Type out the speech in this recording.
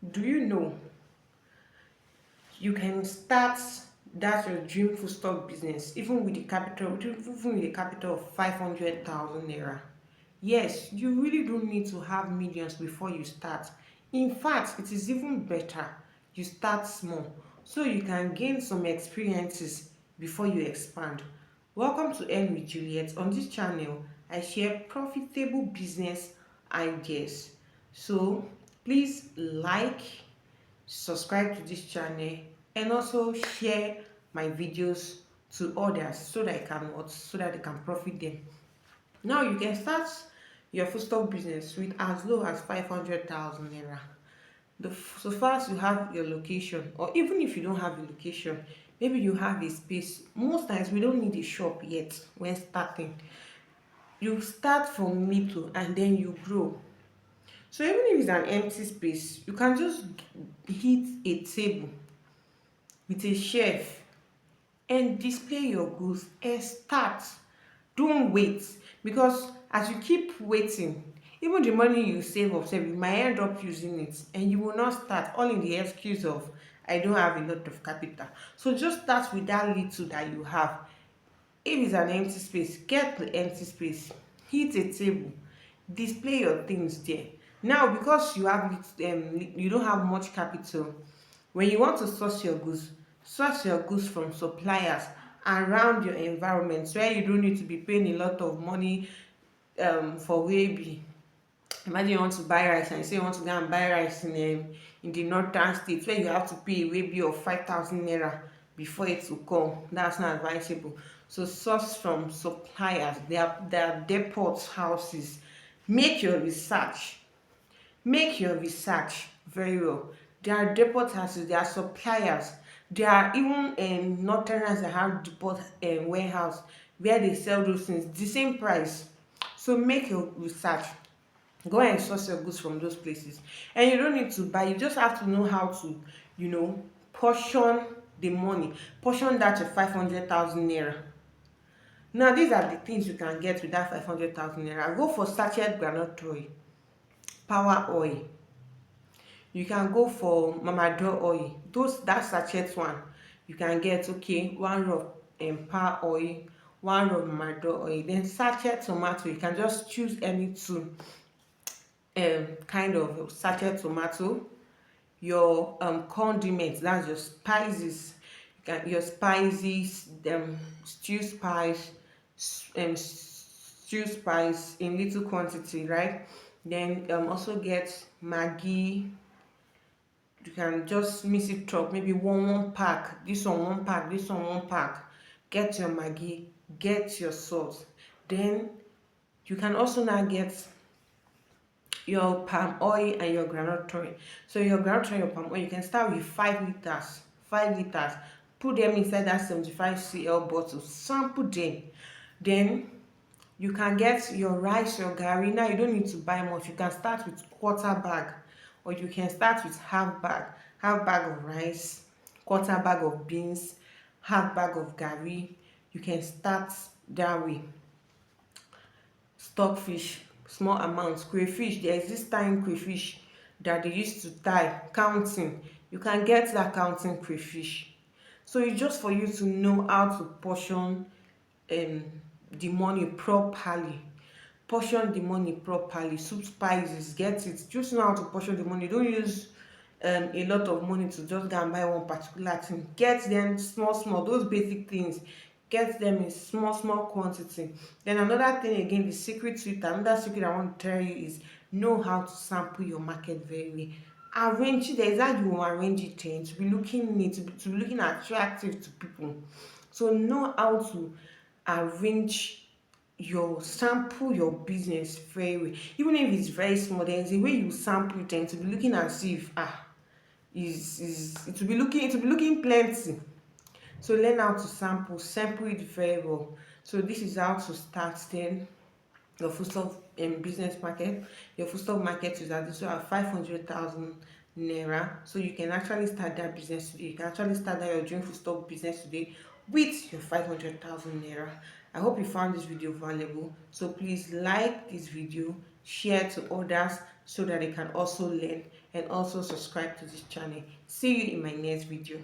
Do you know you can start that your dream food stock business even with a capital of 500,000 naira? Yes, you really don't need to have millions before you start. In fact, it is even better you start small so you can gain some experiences before you expand. Welcome to Earn with Juliet. On this channel, I share profitable business ideas. So please like, subscribe to this channel, and also share my videos to others so that they can profit them. Now you can start your food stock business with as low as 500,000 naira. So far as you have your location, or even if you don't have a location, maybe you have a space. Most times we don't need a shop yet when starting. You start from little and then you grow. So even if it's an empty space, you can just hit a table with a shelf and display your goods and start. Don't wait, because as you keep waiting, even the money you save up sef, you might end up using it and you will not start, all in the excuse of I don't have a lot of capital. So just start with that little that you have. If it's an empty space, get the empty space, hit a table, display your things there. Now because you don't have much capital, when you want to source your goods from suppliers around your environment where you don't need to be paying a lot of money for weighbill. Imagine you want to buy rice and you say you want to go and buy rice in the northern states where you have to pay a weighbill of 5,000 naira before it will come. That's not advisable. So source from suppliers, their depots, houses. Make your research. Make your research very well. There are depot houses, there are suppliers, there are even Northerners that have depot warehouse where they sell those things the same price. So make your research. Go and source your goods from those places. And you don't need to buy, you just have to know how to, portion the money. Portion that to 500,000 naira. Now, these are the things you can get with that 500,000 naira. Go for sachet groundnut oil, power oil. You can go for mamado oil. That sachet one, you can get, okay, one row power oil, one row mamado oil. Then sachet tomato, you can just choose any two kind of sachet tomato. Your condiments, that's your spices. Your spices, stew spice in little quantity, right? Then also get maggi. You can just mix it up, maybe one pack, this one pack, this one pack. Get your maggi, get your salt. Then you can also now get your palm oil and your groundnut oil. So your groundnut oil and your palm oil, you can start with 5 liters. 5 liters. Put them inside that 75 cl bottle. Sample them. Then you can get your rice, your garri. Now you don't need to buy much. You can start with quarter bag, or you can start with half bag of rice, quarter bag of beans, half bag of garri. You can start that way. Stockfish, small amounts. Crayfish, there is this tying crayfish that they used to tie, counting. You can get that counting crayfish. So it's just for you to know how to portion um the money properly. Portion the money properly. Soup spices, get it. Just know how to portion the money. Don't use a lot of money to just go and buy one particular thing. Get them small small, those basic things. Get them in small quantity. Then another thing again, the secret to it, another secret I want to tell you is know how to sample your market very well. Arrange it. There is how you will arrange it to be looking neat, to be looking attractive to people. So know how to arrange your sample your business very well. Even if it's very small, there is a way you sample it and to be looking as if is it will be looking plenty. So learn how to sample it very well. So this is how to start then your foodstuff business market. Your foodstuff market is at this at 500,000 naira. So you can actually start that business today. You can actually start that your dream foodstuff business today with your 500,000 naira. I hope you found this video valuable. So please like this video, share to others so that they can also learn and also subscribe to this channel. See you in my next video.